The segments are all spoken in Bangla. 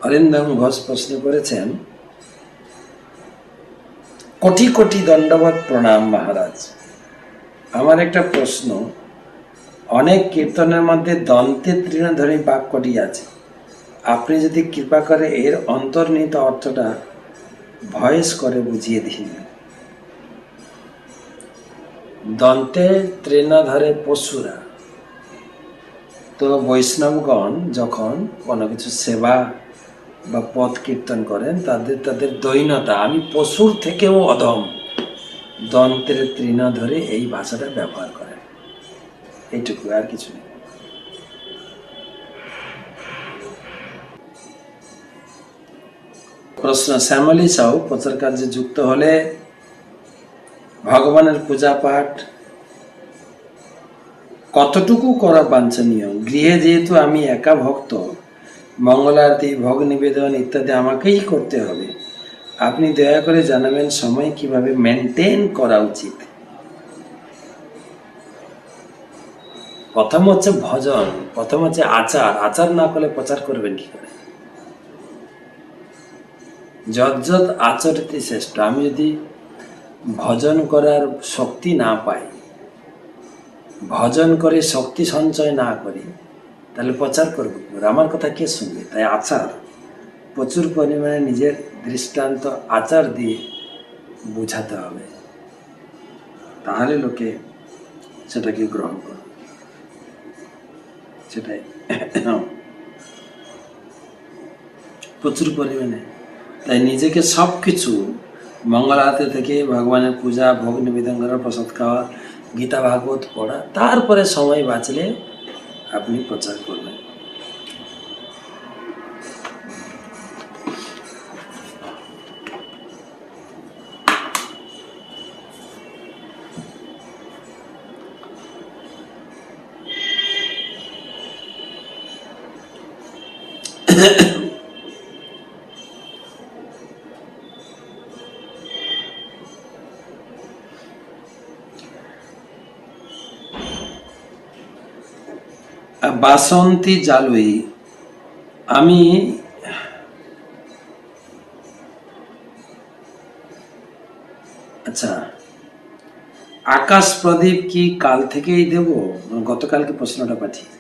অরিন্দম ঘোষ প্রশ্ন করেছেন, কোটি কোটি দণ্ডবত প্রণাম মহারাজ। আমার একটা প্রশ্ন, অনেক কীর্তনের মধ্যে দন্তে তৃণধারী বাক্যটি আছে, আপনি যদি কৃপা করে এর অন্তর্নিহিত অর্থটা ভয়েস করে বুঝিয়ে দিন। দন্তে তৃণধারে পশুরা, তো বৈষ্ণবগণ যখন কোনো কিছু সেবা বা পথ কীর্তন করেন তাদের দৈন্যতা, আমি পশুর থেকেও অধম, দন্তের তৃণ ধরে এই ভাষাটা ব্যবহার করেন, এইটুকু, আর কিছু নেই। প্রশ্ন, শ্যামলী সাউ প্রচার কার্যে যুক্ত হলে ভগবানের পূজা পাঠ কতটুকু করা বাঞ্ছনীয়? গৃহে যেহেতু আমি একা ভক্ত, মঙ্গলারতি, ভোগ নিবেদন ইত্যাদি আমাকেই করতে হবে, আপনি দয়া করে জানাবেন সময় কিভাবে মেনটেন করা উচিত। প্রথম হচ্ছে ভজন, প্রথম হচ্ছে আচার। আচার না করলে প্রচার করবেন কি করে? যৎ আচরিতে শ্রেষ্ঠ। আমি যদি ভজন করার শক্তি না পাই, ভজন করে শক্তি সঞ্চয় না করি, তাহলে প্রচার করবো কি করে? আমার কথা কে শুনবে? তাই আচার, প্রচুর পরিমাণে নিজের দৃষ্টান্ত আচার দিয়ে বুঝাতে হবে, তাহলে লোকে সেটাকে গ্রহণ করবে। সেটাই প্রচুর পরিমাণে। তাই নিজেকে সব কিছু, মঙ্গল আরতি থেকে ভগবানের পূজা, ভোগ নিবেদন করা, প্রসাদ খাওয়া, গীতা ভাগবত পড়া, তারপরে সময় বাঁচলে আপনি প্রচার করবেন। বাসন্তী জালুই, আমি আচ্ছা, আকাশ প্রদীপ কি কাল থেকেই দেব? গতকালকে প্রশ্নটা পাঠিয়ে,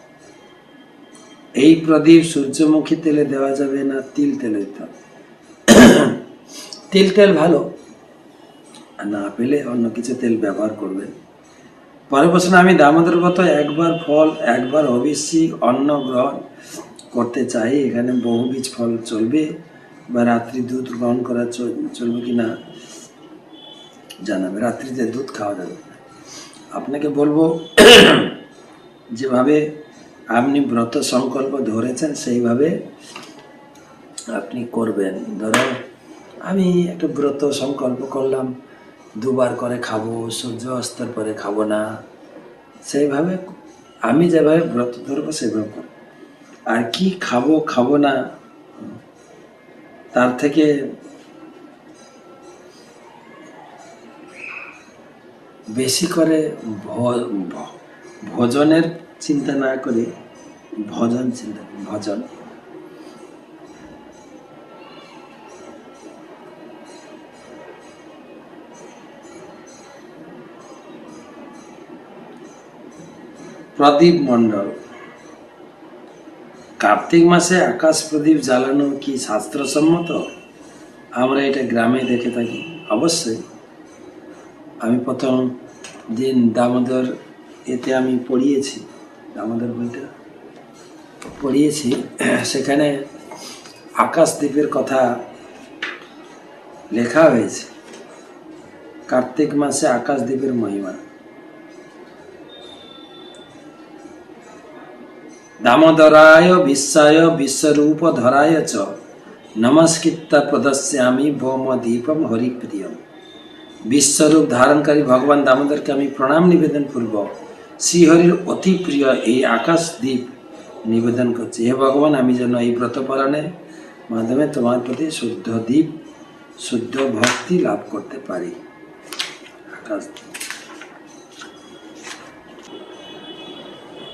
এই প্রদীপ সূর্যমুখী তেলে দেওয়া যাবে না তিল তেলে দিতে হবে? তিল তেল ভালো, না পেলে অন্য কিছু তেল ব্যবহার করবেন। পরের প্রশ্ন, আমি দামোদর ব্রত একবার ফল একবার হবিষ্যি অন্ন গ্রহণ করতে চাই, এখানে বহুবীজ ফল চলবে বা রাত্রি দুধ গ্রহণ করা চলবে কি না জানাবে। রাত্রিতে দুধ খাওয়া যাবে। আপনাকে বলবো, যেভাবে আপনি ব্রত সংকল্প ধরেছেন সেইভাবে আপনি করবেন। ধরো আমি একটা ব্রত সংকল্প করলাম, দুবার করে খাবো, সূর্য অস্তের পরে খাবো না, সেইভাবে আমি যেভাবে ব্রত ধরবো সেভাবে করবো। আর কি খাবো খাবো না, তার থেকে বেশি করে ভজনের চিন্তা না করে ভজন চিন্তা, ভজন। প্রদীপ মণ্ডল, কার্তিক মাসে আকাশ প্রদীপ জ্বালানো কি শাস্ত্রসম্মত? আমরা এটা গ্রামে দেখে থাকি। অবশ্যই, আমি প্রথম দিন দামোদর এতে আমি পড়িয়েছি, দামোদর বইটা পড়িয়েছি, সেখানে আকাশদ্বীপের কথা লেখা হয়েছে। কার্তিক মাসে আকাশদ্বীপের মহিমা। দামোদরায় বিশ্বায় বিশ্বরূপ ধরায় চ নমস্কৃত্য প্রদস্যামি ভৌমদীপম হরিপ্রিয়ম। বিশ্বরূপ ধারণকারী ভগবান দামোদরকে আমি প্রণাম নিবেদন পূর্বক শ্রীহরির অতি প্রিয় এই আকাশদ্বীপ নিবেদন করছি। হে ভগবান, আমি যেন এই ব্রত পালনের মাধ্যমে তোমার প্রতি শুদ্ধ দীপ, শুদ্ধ ভক্তি লাভ করতে পারি। আকাশদ্বীপ।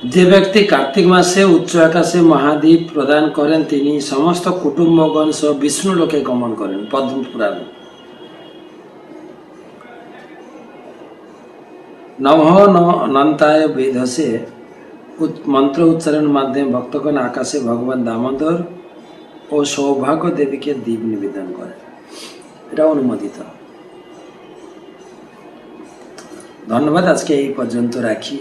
যে ব্যক্তি কার্তিক মাসে উচ্চ আকাশে মহাদ্বীপ প্রদান করেন তিনি সমস্ত কুটুম্বগণ সহ বিষ্ণু লোকে গমন করেন। পদ্ম পুরাণ। নমঃ অনন্তায় বেদসে মন্ত্র উচ্চারণের মাধ্যমে ভক্তগণ আকাশে ভগবান দামোদর ও সৌভাগ্য দেবীকে দীপ নিবেদন করে। এটা অনুমোদিত। ধন্যবাদ। আজকে এই পর্যন্ত রাখি।